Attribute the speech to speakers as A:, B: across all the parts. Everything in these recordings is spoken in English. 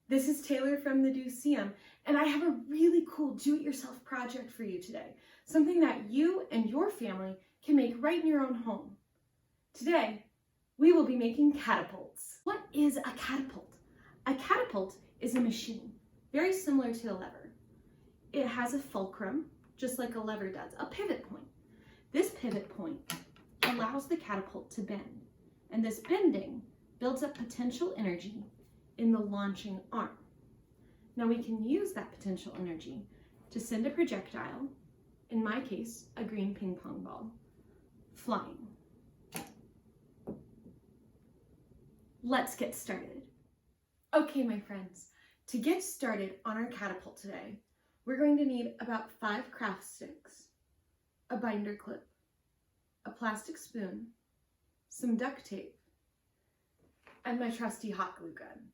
A: This is Taylor from the DoSeum, and I have a really cool do-it-yourself project for you today. Something that you and your family can make right in your own home. Today, we will be making catapults. What is a catapult? A catapult is a machine, very similar to a lever. It has a fulcrum, just like a lever does, a pivot point. This pivot point allows the catapult to bend, and this bending builds up potential energy in the launching arm. Now we can use that potential energy to send a projectile, in my case, a green ping pong ball, flying. Let's get started. Okay, my friends, to get started on our catapult today, we're going to need about 5 craft sticks, a binder clip, a plastic spoon, some duct tape, and my trusty hot glue gun.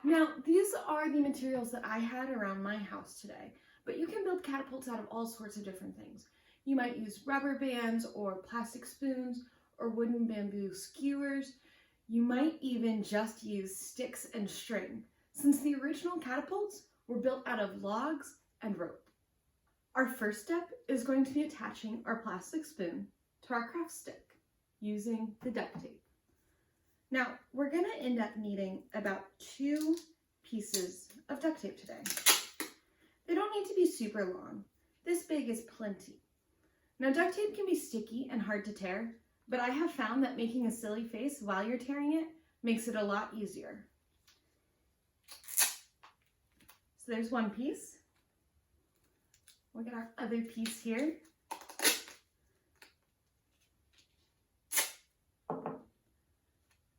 A: Now, these are the materials that I had around my house today, but you can build catapults out of all sorts of different things. You might use rubber bands or plastic spoons or wooden bamboo skewers. You might even just use sticks and string, since the original catapults were built out of logs and rope. Our first step is going to be attaching our plastic spoon to our craft stick using the duct tape. Now, we're going to end up needing about 2 pieces of duct tape today. They don't need to be super long. This big is plenty. Now, duct tape can be sticky and hard to tear, but I have found that making a silly face while you're tearing it makes it a lot easier. So there's one piece. We'll get our other piece here.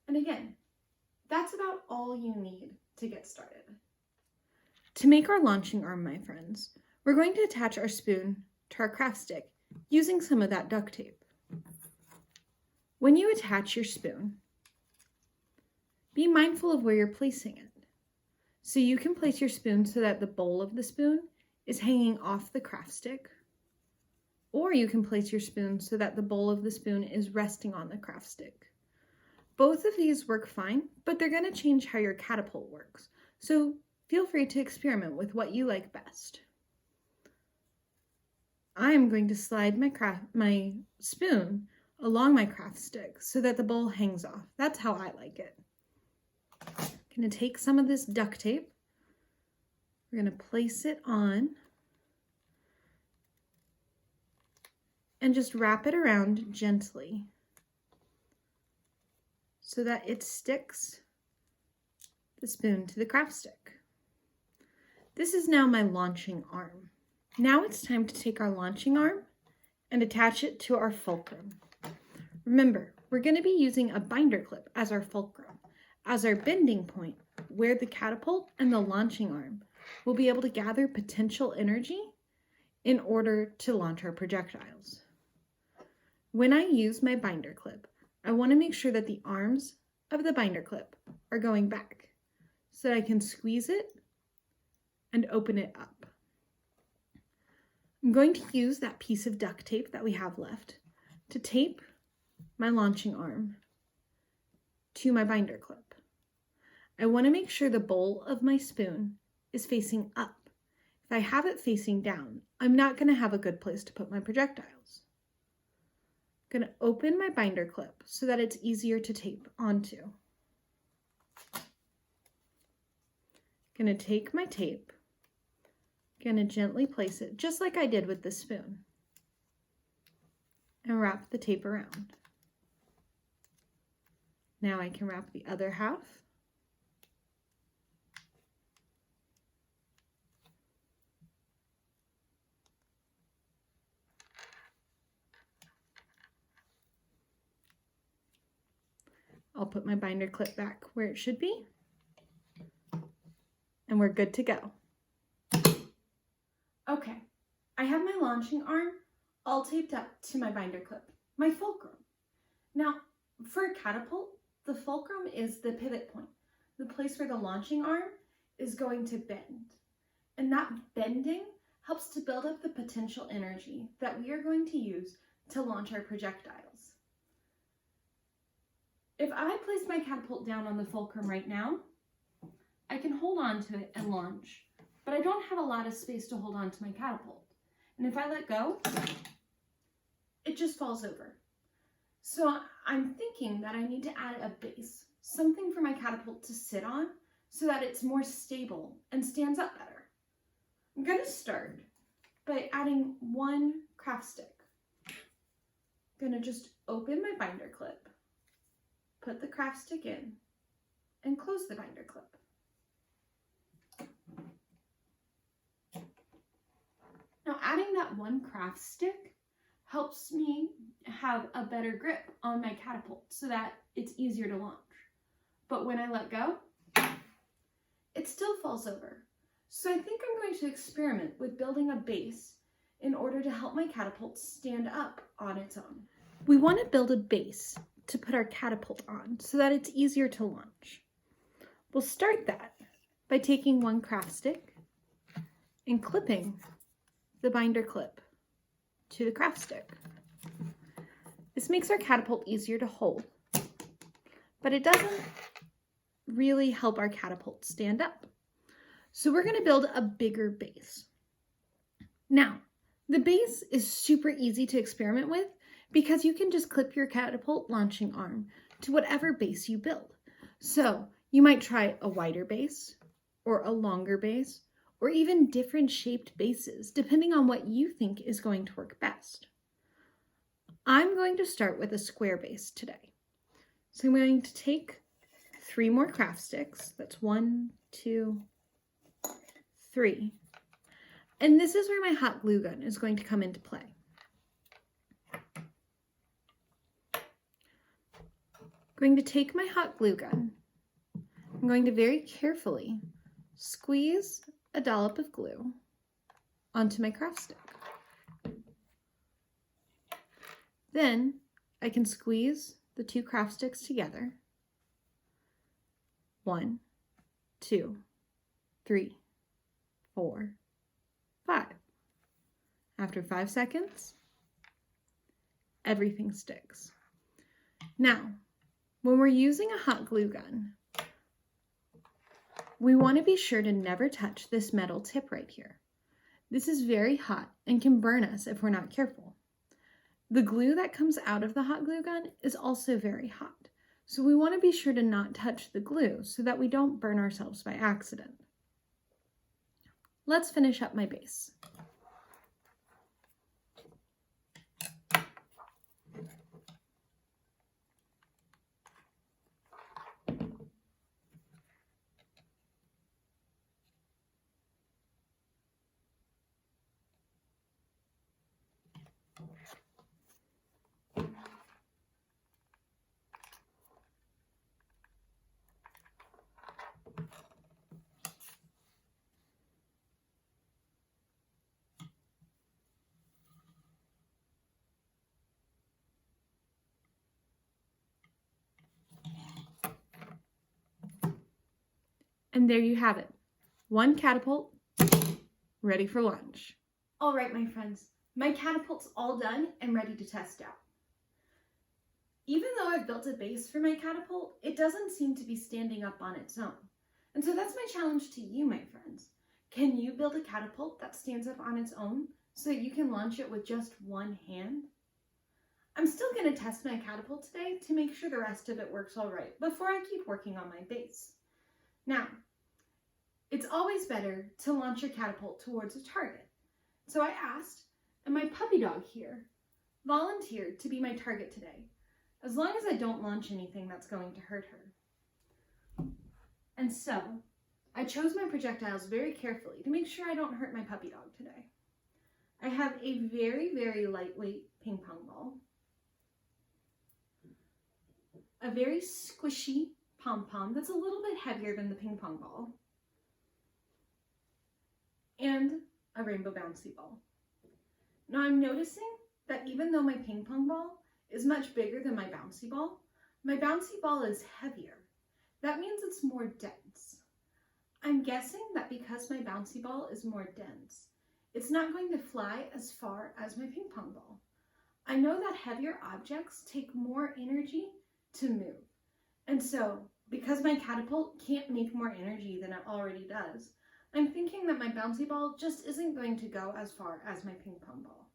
A: And again, that's about all you need to get started. To make our launching arm, my friends, we're going to attach our spoon to our craft stick using some of that duct tape. When you attach your spoon, be mindful of where you're placing it. So you can place your spoon so that the bowl of the spoon is hanging off the craft stick, or you can place your spoon so that the bowl of the spoon is resting on the craft stick. Both of these work fine, but they're going to change how your catapult works. So feel free to experiment with what you like best. I am going to slide my spoon along my craft stick so that the bowl hangs off. That's how I like it. I'm going to take some of this duct tape. We're going to place it on and just wrap it around gently so that it sticks the spoon to the craft stick. This is now my launching arm. Now it's time to take our launching arm and attach it to our fulcrum. Remember, we're going to be using a binder clip as our fulcrum, as our bending point, where the catapult and the launching arm will be able to gather potential energy in order to launch our projectiles. When I use my binder clip, I want to make sure that the arms of the binder clip are going back so that I can squeeze it and open it up. I'm going to use that piece of duct tape that we have left to tape my launching arm to my binder clip. I want to make sure the bowl of my spoon is facing up. If I have it facing down, I'm not going to have a good place to put my projectiles. I'm going to open my binder clip so that it's easier to tape onto. I'm going to take my tape, going to gently place it just like I did with the spoon, and wrap the tape around. Now I can wrap the other half. I'll put my binder clip back where it should be, and we're good to go. Okay, I have my launching arm all taped up to my binder clip, my fulcrum. Now, for a catapult, the fulcrum is the pivot point, the place where the launching arm is going to bend. And that bending helps to build up the potential energy that we are going to use to launch our projectiles. If I place my catapult down on the fulcrum right now, I can hold on to it and launch, but I don't have a lot of space to hold on to my catapult. And if I let go, it just falls over. So I'm thinking that I need to add a base, something for my catapult to sit on so that it's more stable and stands up better. I'm going to start by adding one craft stick. I'm going to just open my binder clip, put the craft stick in, and close the binder clip. Now adding that one craft stick helps me have a better grip on my catapult so that it's easier to launch. But when I let go, it still falls over. So I think I'm going to experiment with building a base in order to help my catapult stand up on its own. We want to build a base to put our catapult on so that it's easier to launch. We'll start that by taking one craft stick and clipping the binder clip to the craft stick. This makes our catapult easier to hold, but it doesn't really help our catapult stand up. So we're going to build a bigger base. Now, the base is super easy to experiment with because you can just clip your catapult launching arm to whatever base you build. So you might try a wider base or a longer base, or even different shaped bases, depending on what you think is going to work best. I'm going to start with a square base today. So I'm going to take 3 more craft sticks. That's 1, 2, 3. And this is where my hot glue gun is going to come into play. I'm going to take my hot glue gun. I'm going to very carefully squeeze a dollop of glue onto my craft stick. Then I can squeeze the 2 craft sticks together. 1, 2, 3, 4, 5. After 5 seconds, everything sticks. Now, when we're using a hot glue gun, we want to be sure to never touch this metal tip right here. This is very hot and can burn us if we're not careful. The glue that comes out of the hot glue gun is also very hot, so we want to be sure to not touch the glue so that we don't burn ourselves by accident. Let's finish up my base. And there you have it. One catapult ready for launch. All right, my friends, my catapult's all done and ready to test out. Even though I've built a base for my catapult, it doesn't seem to be standing up on its own. And so that's my challenge to you, my friends. Can you build a catapult that stands up on its own so that you can launch it with just one hand? I'm still going to test my catapult today to make sure the rest of it works all right before I keep working on my base. Now, it's always better to launch your catapult towards a target. So I asked, and my puppy dog here volunteered to be my target today, as long as I don't launch anything that's going to hurt her. And so, I chose my projectiles very carefully to make sure I don't hurt my puppy dog today. I have a very, very lightweight ping pong ball, a very squishy pom-pom that's a little bit heavier than the ping pong ball, and a rainbow bouncy ball. Now I'm noticing that even though my ping pong ball is much bigger than my bouncy ball is heavier. That means it's more dense. I'm guessing that because my bouncy ball is more dense, it's not going to fly as far as my ping pong ball. I know that heavier objects take more energy to move. And so Because my catapult can't make more energy than it already does, I'm thinking that my bouncy ball just isn't going to go as far as my ping pong ball.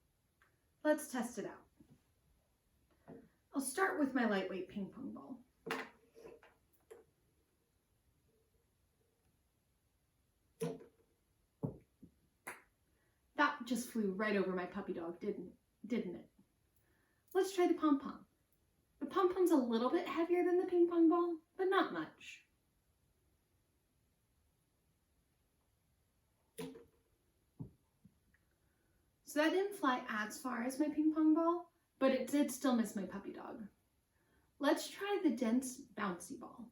A: Let's test it out. I'll start with my lightweight ping pong ball. That just flew right over my puppy dog, didn't it? Let's try the pom-pom. The pom-pom's a little bit heavier than the ping pong ball, but not much. So that didn't fly as far as my ping pong ball, but it did still miss my puppy dog. Let's try the dense bouncy ball.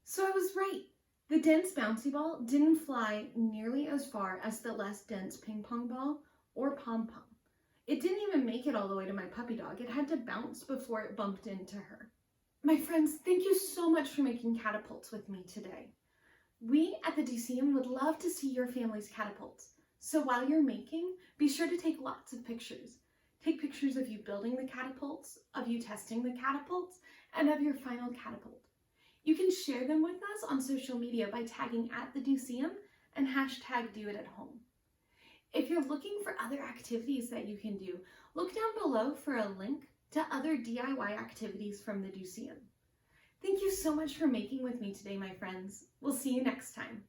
A: So I was right. The dense bouncy ball didn't fly nearly as far as the less dense ping pong ball or pom-pom. It didn't even make it all the way to my puppy dog. It had to bounce before it bumped into her. My friends, thank you so much for making catapults with me today. We at the DoSeum would love to see your family's catapults. So while you're making, be sure to take lots of pictures. Take pictures of you building the catapults, of you testing the catapults, and of your final catapult. You can share them with us on social media by tagging @theDoSeum and #DoItAtHome. If you're looking for other activities that you can do, look down below for a link to other DIY activities from the DoSeum. Thank you so much for making with me today, my friends. We'll see you next time.